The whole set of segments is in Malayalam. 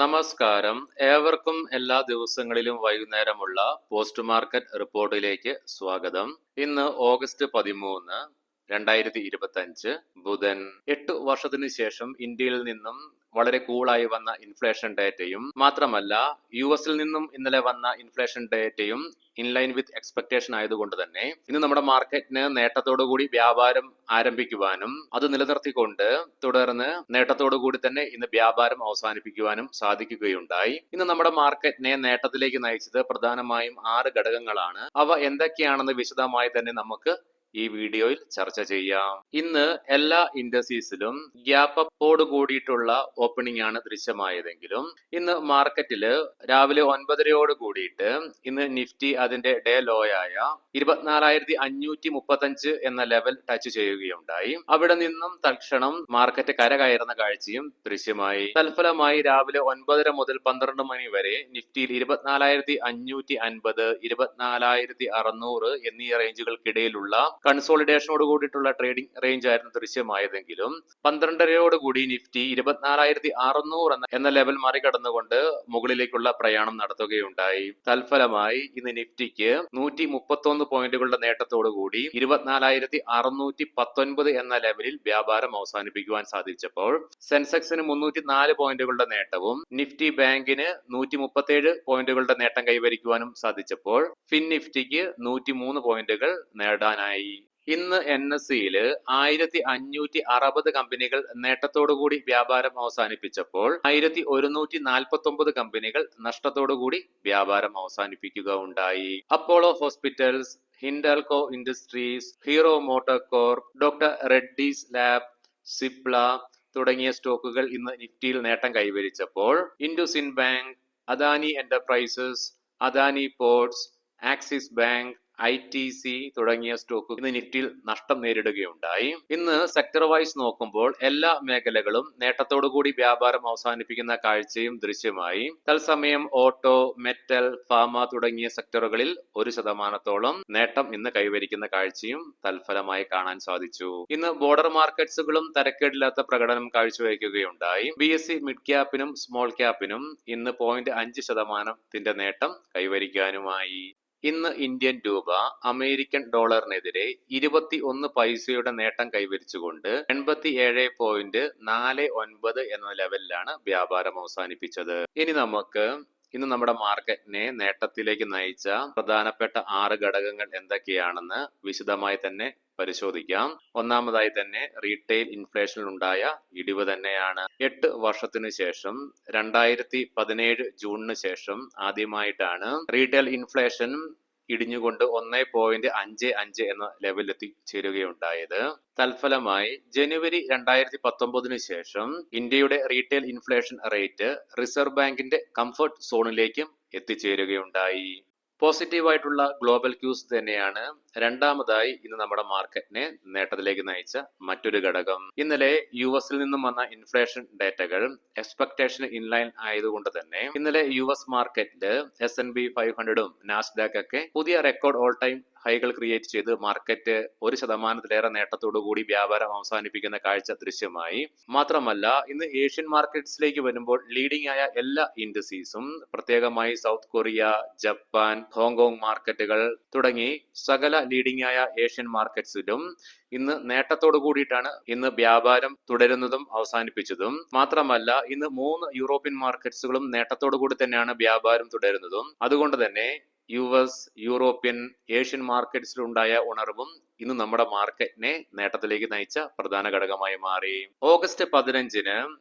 നമസ്കാരം. ഏവർക്കും എല്ലാ ദിവസങ്ങളിലും വൈകുന്നേരമുള്ള പോസ്റ്റ് മാർക്കറ്റ് റിപ്പോർട്ടിലേക്ക് സ്വാഗതം. ഇന്ന് ഓഗസ്റ്റ് 13, 2025 ബുധൻ. 8 വർഷത്തിനു ശേഷം ഇന്ത്യയിൽ നിന്നും വളരെ കൂളായി വന്ന ഇൻഫ്ലേഷൻ ഡേറ്റയും മാത്രമല്ല യുഎസിൽ നിന്നും ഇന്നലെ വന്ന ഇൻഫ്ലേഷൻ ഡേറ്റയും ഇൻലൈൻ വിത്ത് എക്സ്പെക്ടേഷൻ ആയതുകൊണ്ട് തന്നെ ഇന്ന് നമ്മുടെ മാർക്കറ്റിന് നേട്ടത്തോടുകൂടി വ്യാപാരം ആരംഭിക്കുവാനും അത് നിലനിർത്തിക്കൊണ്ട് തുടർന്ന് നേട്ടത്തോടുകൂടി തന്നെ ഇന്ന് വ്യാപാരം അവസാനിപ്പിക്കുവാനും സാധിക്കുകയുണ്ടായി. ഇന്ന് നമ്മുടെ മാർക്കറ്റിനെ നേട്ടത്തിലേക്ക് നയിച്ചത് പ്രധാനമായും 6 ഘടകങ്ങളാണ്. അവ എന്തൊക്കെയാണെന്ന് വിശദമായി തന്നെ നമുക്ക് ഈ വീഡിയോയിൽ ചർച്ച ചെയ്യാം. ഇന്ന് എല്ലാ ഇൻഡസ്ട്രീസിലും ഗ്യാപ്പ് അപ്പോട് കൂടിയിട്ടുള്ള ഓപ്പണിംഗ് ആണ് ദൃശ്യമായതെങ്കിലും ഇന്ന് മാർക്കറ്റിൽ രാവിലെ 9:30 കൂടിയിട്ട് ഇന്ന് നിഫ്റ്റി അതിന്റെ ഡേ ലോയായ 24,535 എന്ന ലെവൽ ടച്ച് ചെയ്യുകയുണ്ടായി. അവിടെ നിന്നും തൽക്ഷണം മാർക്കറ്റ് കരകയറുന്ന കാഴ്ചയും ദൃശ്യമായി. തൽഫലമായി രാവിലെ 9:30 മുതൽ 12 മണി വരെ നിഫ്റ്റിയിൽ 24,550, 24,600 എന്നീ റേഞ്ചുകൾക്കിടയിലുള്ള കൺസോളിഡേഷനോട് കൂടിയിട്ടുള്ള ട്രേഡിംഗ് റേഞ്ച് ആയിരുന്നു ദൃശ്യമായതെങ്കിലും 12:30 കൂടി നിഫ്റ്റി 24,600 എന്ന ലെവൽ മറികടന്നുകൊണ്ട് മുകളിലേക്കുള്ള പ്രയാണം നടത്തുകയുണ്ടായി. തൽഫലമായി ഇന്ന് നിഫ്റ്റിക്ക് 131 പോയിന്റുകളുടെ നേട്ടത്തോടുകൂടി 24,619 എന്ന ലെവലിൽ വ്യാപാരം അവസാനിപ്പിക്കുവാൻ സാധിച്ചപ്പോൾ സെൻസെക്സിന് 304 പോയിന്റുകളുടെ നേട്ടവും നിഫ്റ്റി ബാങ്കിന് 137 പോയിന്റുകളുടെ നേട്ടം കൈവരിക്കുവാനും സാധിച്ചപ്പോൾ ഫിൻ നിഫ്റ്റിക്ക് 103 പോയിന്റുകൾ നേടാനായി. ഇന്ന് NSEയിൽ 1,560 കമ്പനികൾ നേട്ടത്തോടുകൂടി വ്യാപാരം അവസാനിപ്പിച്ചപ്പോൾ 1,149 കമ്പനികൾ നഷ്ടത്തോടുകൂടി വ്യാപാരം അവസാനിപ്പിക്കുക ഉണ്ടായി. Apollo hospitals, Hindalco industries, Hero MotoCorp, doctor Reddy's lab, Cipla തുടങ്ങിയ സ്റ്റോക്കുകൾ ഇന്ന് നിഫ്റ്റിയിൽ നേട്ടം കൈവരിച്ചപ്പോൾ IndusInd bank, Adani enterprises, Adani ports, Axis bank, ITC തുടങ്ങിയ സ്റ്റോക്കുകൾ ഇന്ന് നിഫ്റ്റിയിൽ നഷ്ടം നേരിടുകയുണ്ടായി. ഇന്ന് സെക്ടർ വൈസ് നോക്കുമ്പോൾ എല്ലാ മേഖലകളും നേട്ടത്തോടുകൂടി വ്യാപാരം അവസാനിപ്പിക്കുന്ന കാഴ്ചയും ദൃശ്യമായി. തത്സമയം ഓട്ടോ, മെറ്റൽ, ഫാർമ തുടങ്ങിയ സെക്ടറുകളിൽ 1% നേട്ടം ഇന്ന് കൈവരിക്കുന്ന കാഴ്ചയും തൽഫലമായി കാണാൻ സാധിച്ചു. ഇന്ന് ബോർഡർ മാർക്കറ്റ്സുകളും തരക്കേടില്ലാത്ത പ്രകടനം കാഴ്ചവെക്കുകയുണ്ടായി. BSE മിഡ് ക്യാപ്പിനും സ്മോൾ ക്യാപ്പിനും ഇന്ന് 0.5% നേട്ടം കൈവരിക്കാനുമായി. ഇന്ന് ഇന്ത്യൻ രൂപ അമേരിക്കൻ ഡോളറിനെതിരെ 21 പൈസയുടെ നേട്ടം കൈവരിച്ചുകൊണ്ട് 87.49 എന്ന ലെവലിലാണ് വ്യാപാരം അവസാനിപ്പിച്ചത്. ഇനി നമുക്ക് ഇന്ന് നമ്മുടെ മാർക്കറ്റിനെ നേട്ടത്തിലേക്ക് നയിച്ച പ്രധാനപ്പെട്ട 6 ഘടകങ്ങൾ എന്തൊക്കെയാണെന്ന് വിശദമായി തന്നെ പരിശോധിക്കാം. ഒന്നാമതായി തന്നെ റീറ്റെയിൽ ഇൻഫ്ലേഷനിൽ ഉണ്ടായ ഇടിവ് തന്നെയാണ്. 8 വർഷത്തിനു ശേഷം 2017 ജൂണിന് ശേഷം ആദ്യമായിട്ടാണ് റീറ്റെയിൽ ഇൻഫ്ലേഷൻ ഇടിഞ്ഞുകൊണ്ട് 1.55 എന്ന ലെവലിൽ എത്തിച്ചേരുകയുണ്ടായത്. തൽഫലമായി ജനുവരി 2019 ശേഷം ഇന്ത്യയുടെ റീറ്റെയിൽ ഇൻഫ്ലേഷൻ റേറ്റ് റിസർവ് ബാങ്കിന്റെ കംഫർട്ട് സോണിലേക്കും എത്തിച്ചേരുകയുണ്ടായി. പോസിറ്റീവായിട്ടുള്ള ഗ്ലോബൽ ക്യൂസ് തന്നെയാണ് രണ്ടാമതായി ഇന്ന് നമ്മുടെ മാർക്കറ്റിനെ നേട്ടത്തിലേക്ക് നയിച്ച മറ്റൊരു ഘടകം. ഇന്നലെ US നിന്നും വന്ന ഇൻഫ്ലേഷൻ ഡേറ്റകൾ എക്സ്പെക്ടേഷൻ ഇൻലൈൻ ആയതുകൊണ്ട് തന്നെ ഇന്നലെ US മാർക്കറ്റില് S&P 500ഉം നാസ്ഡാക്ക് ഒക്കെ പുതിയ റെക്കോർഡ് ഓൾ ടൈം ഹൈകൾ ക്രിയേറ്റ് ചെയ്ത് മാർക്കറ്റ് 1% നേട്ടത്തോടുകൂടി വ്യാപാരം അവസാനിപ്പിക്കുന്ന കാഴ്ച ദൃശ്യമായി. മാത്രമല്ല ഇന്ന് ഏഷ്യൻ മാർക്കറ്റ്സിലേക്ക് വരുമ്പോൾ ലീഡിംഗ് ആയ എല്ലാ ഇൻഡസ്ട്രീസും പ്രത്യേകമായി സൗത്ത് കൊറിയ, ജപ്പാൻ, ഹോങ്കോങ് മാർക്കറ്റുകൾ തുടങ്ങി സകല ലീഡിംഗ് ആയ ഏഷ്യൻ മാർക്കറ്റ്സിലും ഇന്ന് നേട്ടത്തോടു കൂടിയിട്ടാണ് ഇന്ന് വ്യാപാരം തുടരുന്നതും അവസാനിപ്പിച്ചതും. മാത്രമല്ല ഇന്ന് 3 യൂറോപ്യൻ മാർക്കറ്റ്സുകളും നേട്ടത്തോടു കൂടി തന്നെയാണ് വ്യാപാരം തുടരുന്നതും. അതുകൊണ്ട് തന്നെ US, യൂറോപ്യൻ, ഏഷ്യൻ മാർക്കറ്റ്സിലുണ്ടായ ഉണർവും ഇന്ന് നമ്മുടെ മാർക്കറ്റിനെ നേട്ടത്തിലേക്ക് നയിച്ച പ്രധാന ഘടകമായി മാറി. ഓഗസ്റ്റ് 15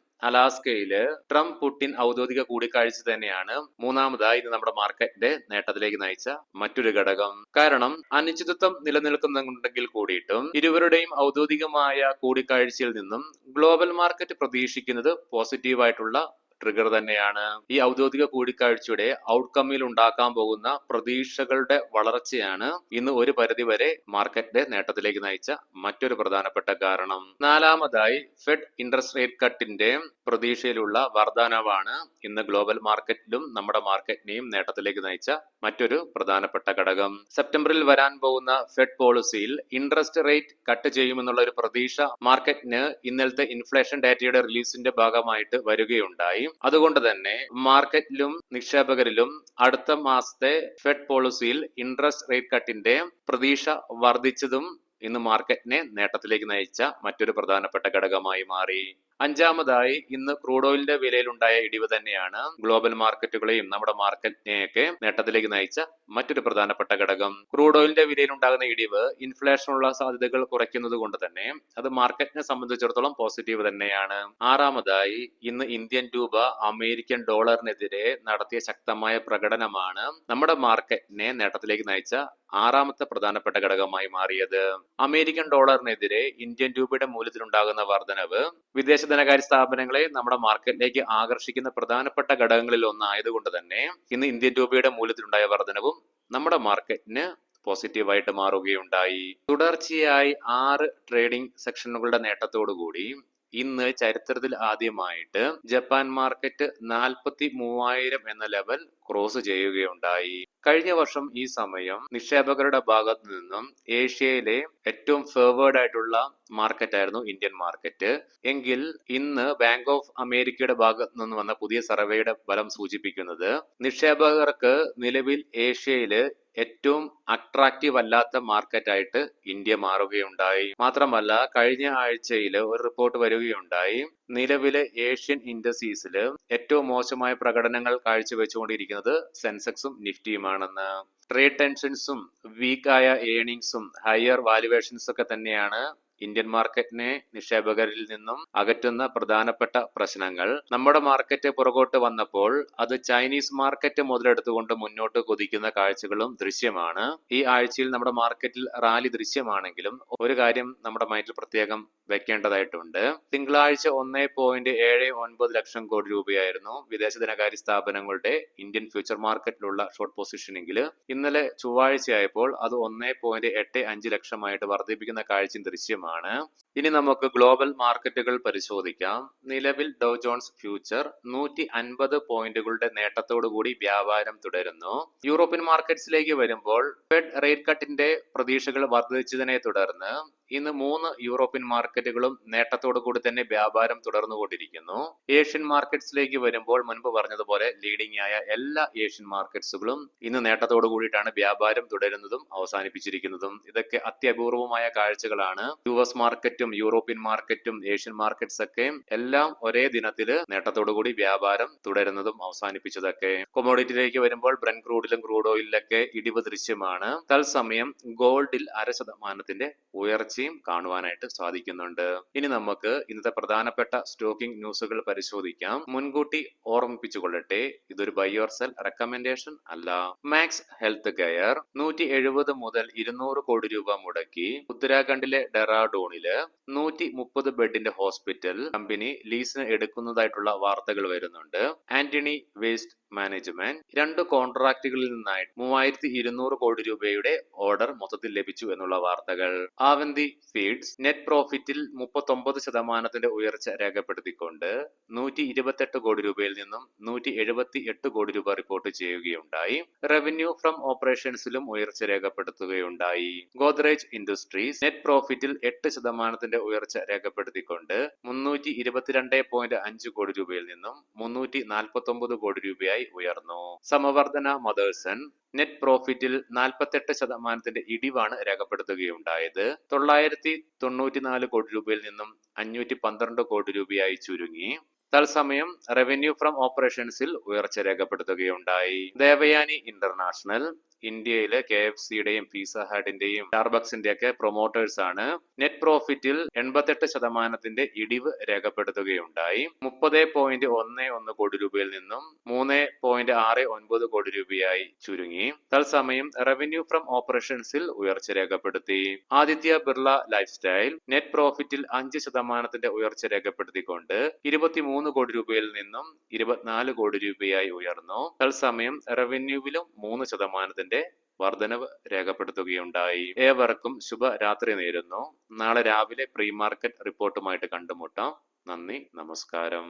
അലാസ്കയില് ട്രംപ് പുടിൻ ഔദ്യോഗിക കൂടിക്കാഴ്ച തന്നെയാണ് മൂന്നാമതായി ഇന്ന് നമ്മുടെ മാർക്കറ്റിന്റെ നേട്ടത്തിലേക്ക് നയിച്ച മറ്റൊരു ഘടകം. കാരണം അനിശ്ചിതത്വം നിലനിൽക്കുന്നുണ്ടെങ്കിൽ കൂടിയിട്ടും ഇരുവരുടെയും ഔദ്യോഗികമായ കൂടിക്കാഴ്ചയിൽ നിന്നും ഗ്ലോബൽ മാർക്കറ്റ് പ്രതീക്ഷിക്കുന്നത് പോസിറ്റീവായിട്ടുള്ള ട്രിഗർ തന്നെയാണ്. ഈ ഔദ്യോഗിക കൂടിക്കാഴ്ചയുടെ ഔട്ട്കമ്മിൽ ഉണ്ടാക്കാൻ പോകുന്ന പ്രതീക്ഷകളുടെ വളർച്ചയാണ് ഇന്ന് ഒരു പരിധിവരെ മാർക്കറ്റിന്റെ നേട്ടത്തിലേക്ക് നയിച്ച മറ്റൊരു പ്രധാനപ്പെട്ട കാരണം. നാലാമതായി ഫെഡ് ഇൻട്രസ്റ്റ് റേറ്റ് കട്ടിന്റെ പ്രതീക്ഷയിലുള്ള വർധനവാണ് ഇന്ന് ഗ്ലോബൽ മാർക്കറ്റിലും നമ്മുടെ മാർക്കറ്റിനെയും നേട്ടത്തിലേക്ക് നയിച്ച മറ്റൊരു പ്രധാനപ്പെട്ട ഘടകം. സെപ്റ്റംബറിൽ വരാൻ പോകുന്ന ഫെഡ് പോളിസിയിൽ ഇൻട്രസ്റ്റ് റേറ്റ് കട്ട് ചെയ്യുമെന്നുള്ള ഒരു പ്രതീക്ഷ മാർക്കറ്റിന് ഇന്നലത്തെ ഇൻഫ്ലേഷൻ ഡാറ്റയുടെ റിലീസിന്റെ ഭാഗമായിട്ട് വരികയുണ്ടായി. അതുകൊണ്ട് തന്നെ മാർക്കറ്റിലും നിക്ഷേപകരിലും അടുത്ത മാസത്തെ ഫെഡ് പോളിസിയിൽ ഇൻട്രസ്റ്റ് റേറ്റ് കട്ടിന്റെ പ്രതീക്ഷ വർദ്ധിച്ചതും ഇന്ന് മാർക്കറ്റിനെ നേട്ടത്തിലേക്ക് നയിച്ച മറ്റൊരു പ്രധാനപ്പെട്ട ഘടകമായി മാറി. അഞ്ചാമതായി ഇന്ന് ക്രൂഡ് ഓയിലിന്റെ വിലയിലുണ്ടായ ഇടിവ് തന്നെയാണ് ഗ്ലോബൽ മാർക്കറ്റുകളെയും നമ്മുടെ മാർക്കറ്റിനെയൊക്കെ നേട്ടത്തിലേക്ക് നയിച്ച മറ്റൊരു പ്രധാനപ്പെട്ട ഘടകം. ക്രൂഡ് ഓയിലിന്റെ വിലയിലുണ്ടാകുന്ന ഇടിവ് ഇൻഫ്ലേഷനുള്ള സാധ്യതകൾ കുറയ്ക്കുന്നത് കൊണ്ട് തന്നെ അത് മാർക്കറ്റിനെ സംബന്ധിച്ചിടത്തോളം പോസിറ്റീവ് തന്നെയാണ്. ആറാമതായി ഇന്ന് ഇന്ത്യൻ രൂപ അമേരിക്കൻ ഡോളറിനെതിരെ നടത്തിയ ശക്തമായ പ്രകടനമാണ് നമ്മുടെ മാർക്കറ്റിനെ നേട്ടത്തിലേക്ക് നയിച്ച ആറാമത്തെ പ്രധാനപ്പെട്ട ഘടകമായി മാറിയത്. അമേരിക്കൻ ഡോളറിനെതിരെ ഇന്ത്യൻ രൂപയുടെ മൂല്യത്തിലുണ്ടാകുന്ന വർധനവ് വിദേശ ധനകാര്യ സ്ഥാപനങ്ങളെ നമ്മുടെ മാർക്കറ്റിലേക്ക് ആകർഷിക്കുന്ന പ്രധാനപ്പെട്ട ഘടകങ്ങളിൽ ഒന്നായതുകൊണ്ട് തന്നെ ഇന്ന് ഇന്ത്യൻ രൂപയുടെ മൂല്യത്തിലുണ്ടായ വർധനവും നമ്മുടെ മാർക്കറ്റിന് പോസിറ്റീവായിട്ട് മാറുകയുണ്ടായി. തുടർച്ചയായി 6 ട്രേഡിംഗ് സെക്ഷനുകളുടെ നേട്ടത്തോടുകൂടി ഇന്ന് ചരിത്രത്തിൽ ആദ്യമായിട്ട് ജപ്പാൻ മാർക്കറ്റ് 43,000 എന്ന ലെവൽ ക്രോസ് ചെയ്യുകയുണ്ടായി. കഴിഞ്ഞ വർഷം ഈ സമയം നിക്ഷേപകരുടെ ഭാഗത്തു നിന്നും ഏഷ്യയിലെ ഏറ്റവും ഫേവേർഡ് ആയിട്ടുള്ള മാർക്കറ്റ് ആയിരുന്നു ഇന്ത്യൻ മാർക്കറ്റ്. എങ്കിൽ ഇന്ന് ബാങ്ക് ഓഫ് അമേരിക്കയുടെ ഭാഗത്തു നിന്ന് വന്ന പുതിയ സർവേയുടെ ഫലം സൂചിപ്പിക്കുന്നത് നിക്ഷേപകർക്ക് നിലവിൽ ഏഷ്യയില് ഏറ്റവും അട്രാക്റ്റീവ് അല്ലാത്ത മാർക്കറ്റായിട്ട് ഇന്ത്യ മാറുകയുണ്ടായി. മാത്രമല്ല കഴിഞ്ഞ ആഴ്ചയിൽ ഒരു റിപ്പോർട്ട് വരികയുണ്ടായി, നിലവിലെ ഏഷ്യൻ ഇൻഡസീസിൽ ഏറ്റവും മോശമായ പ്രകടനങ്ങൾ കാഴ്ചവെച്ചുകൊണ്ടിരിക്കുന്നത് സെൻസെക്സും നിഫ്റ്റിയുമാണെന്ന്. ട്രേഡ് ടെൻഷൻസും വീക്കായ ഏർണിംഗ്സും ഹയർ വാല്യുവേഷൻസ് ഒക്കെ തന്നെയാണ് ഇന്ത്യൻ മാർക്കറ്റിനെ നിക്ഷേപകരിൽ നിന്നും അകറ്റുന്ന പ്രധാനപ്പെട്ട പ്രശ്നങ്ങൾ. നമ്മുടെ മാർക്കറ്റ് പുറകോട്ട് വന്നപ്പോൾ അത് ചൈനീസ് മാർക്കറ്റ് മുതലെടുത്തുകൊണ്ട് മുന്നോട്ട് കുതിക്കുന്ന കാഴ്ചകളും ദൃശ്യമാണ്. ഈ ആഴ്ചയിൽ നമ്മുടെ മാർക്കറ്റിൽ റാലി ദൃശ്യമാണെങ്കിലും ഒരു കാര്യം നമ്മുടെ മൈൻഡിൽ പ്രത്യേകം വെക്കേണ്ടതായിട്ടുണ്ട്. തിങ്കളാഴ്ച 1.79 ലക്ഷം കോടി രൂപയായിരുന്നു വിദേശ ധനകാര്യ സ്ഥാപനങ്ങളുടെ ഇന്ത്യൻ ഫ്യൂച്ചർ മാർക്കറ്റിലുള്ള ഷോർട്ട് പൊസിഷനെങ്കിൽ ഇന്നലെ ചൊവ്വാഴ്ചയായപ്പോൾ അത് 1.85 ലക്ഷമായിട്ട് വർദ്ധിപ്പിക്കുന്ന കാഴ്ചയും ദൃശ്യമാണ്. ഇനി നമുക്ക് ഗ്ലോബൽ മാർക്കറ്റുകൾ പരിശോധിക്കാം. നിലവിൽ ഡോ ജോൺസ് ഫ്യൂച്ചർ 150 പോയിന്റുകളുടെ നേട്ടത്തോടുകൂടി വ്യാപാരം തുടരുന്നു. യൂറോപ്യൻ മാർക്കറ്റ്സിലേക്ക് വരുമ്പോൾ ഫെഡ് റേറ്റ് കട്ടിന്റെ പ്രതീക്ഷകൾ വർദ്ധിച്ചതിനെ തുടർന്ന് ഇന്ന് 3 യൂറോപ്യൻ മാർക്കറ്റുകളും നേട്ടത്തോടു കൂടി തന്നെ വ്യാപാരം തുടർന്നുകൊണ്ടിരിക്കുന്നു. ഏഷ്യൻ മാർക്കറ്റ്സിലേക്ക് വരുമ്പോൾ മുൻപ് പറഞ്ഞതുപോലെ ലീഡിംഗ് ആയ എല്ലാ ഏഷ്യൻ മാർക്കറ്റ്സുകളും ഇന്ന് നേട്ടത്തോടു കൂടിയിട്ടാണ് വ്യാപാരം തുടരുന്നതും അവസാനിപ്പിച്ചിരിക്കുന്നതും. ഇതൊക്കെ അത്യപൂർവമായ കാഴ്ചകളാണ്. US മാർക്കറ്റും യൂറോപ്യൻ മാർക്കറ്റും ഏഷ്യൻ മാർക്കറ്റ്സ് ഒക്കെ എല്ലാം ഒരേ ദിനത്തില് നേട്ടത്തോടു കൂടി വ്യാപാരം തുടരുന്നതും അവസാനിപ്പിച്ചതൊക്കെ. കൊമോഡിറ്റിയിലേക്ക് വരുമ്പോൾ ബ്രന്റ് ക്രൂഡിലും ക്രൂഡ് ഓയിലിലൊക്കെ ഇടിവ് ദൃശ്യമാണ്. തത്സമയം ഗോൾഡിൽ 0.5% ഉയർച്ചയും കാണുവാനായിട്ട് സാധിക്കുന്നുണ്ട്. ഇനി നമുക്ക് ഇന്നത്തെ പ്രധാനപ്പെട്ട സ്റ്റോക്കിംഗ് ന്യൂസുകൾ പരിശോധിക്കാം. മുൻകൂട്ടി ഓർമ്മിപ്പിച്ചുകൊള്ളട്ടെ, ഇതൊരു ബൈ ഓർ സെൽ റെക്കമെൻഡേഷൻ അല്ല. മാക്സ് ഹെൽത്ത് കെയർ 170 മുതൽ 200 കോടി രൂപ മുടക്കി ഉത്തരാഖണ്ഡിലെ ഡെറാഡൂണില് 130 ബെഡിന്റെ ഹോസ്പിറ്റൽ കമ്പനി ലീസിന് എടുക്കുന്നതായിട്ടുള്ള വാർത്തകൾ വരുന്നുണ്ട്. ആന്റണി വേസ്റ്റ് മാനേജ്മെന്റ് 2 കോൺട്രാക്റ്റുകളിൽ നിന്നായി 3200 കോടി രൂപയുടെ ഓർഡർ മൊത്തത്തിൽ ലഭിച്ചു എന്നുള്ള വാർത്തകൾ. ആവന്തി ഫീഡ്സ് നെറ്റ് പ്രോഫിറ്റിൽ 39% ഉയർച്ച രേഖപ്പെടുത്തിക്കൊണ്ട് 128 കോടി രൂപയിൽ നിന്നും 178 കോടി രൂപ റിപ്പോർട്ട് ചെയ്യുകയുണ്ടായി. റവന്യൂ ഫ്രം ഓപ്പറേഷൻസിലും ഉയർച്ച രേഖപ്പെടുത്തുകയുണ്ടായി. ഗോദ്രേജ് ഇൻഡസ്ട്രീസ് നെറ്റ് പ്രോഫിറ്റിൽ 8% ഉയർച്ച രേഖപ്പെടുത്തിക്കൊണ്ട് 322.5 കോടി രൂപയിൽ നിന്നും 349 കോടി രൂപയായി ഉയർന്നു. സമവർദ്ധന മദേഴ്സൺ നെറ്റ് പ്രോഫിറ്റിൽ 48% ഇടിവാണ് രേഖപ്പെടുത്തുകയുണ്ടായത്. 994 കോടി രൂപയിൽ നിന്നും 512 കോടി രൂപയായി ചുരുങ്ങി. തത്സമയം റവന്യൂ ഫ്രം ഓപ്പറേഷൻസിൽ ഉയർച്ച രേഖപ്പെടുത്തുകയുണ്ടായി. ദേവയാനി ഇന്റർനാഷണൽ ഇന്ത്യയിലെ KFCയുടെയും പിസ്സ ഹട്ടിന്റെയും സ്റ്റാർബക്സിന്റെ ഒക്കെ പ്രൊമോട്ടേഴ്സ് ആണ്. നെറ്റ് പ്രോഫിറ്റിൽ 88% ഇടിവ് രേഖപ്പെടുത്തുകയുണ്ടായി. 30.11 കോടി രൂപയിൽ നിന്നും 3.69 കോടി രൂപയായി ചുരുങ്ങി. തത്സമയം റവന്യൂ ഫ്രം ഓപ്പറേഷൻസിൽ ഉയർച്ച രേഖപ്പെടുത്തി. Aditya Birla lifestyle net പ്രോഫിറ്റിൽ 5% ഉയർച്ച രേഖപ്പെടുത്തിക്കൊണ്ട് 23 കോടി രൂപയിൽ നിന്നും 24 കോടി രൂപയായി ഉയർന്നു. തത്സമയം റവന്യൂവിലും 3% വർധനവ് രേഖപ്പെടുത്തുകയുണ്ടായി. ഏവർക്കും ശുഭരാത്രി നേരുന്നു. നാളെ രാവിലെ പ്രീ മാർക്കറ്റ് റിപ്പോർട്ടുമായിട്ട് കണ്ടുമുട്ടാം. നന്ദി, നമസ്കാരം.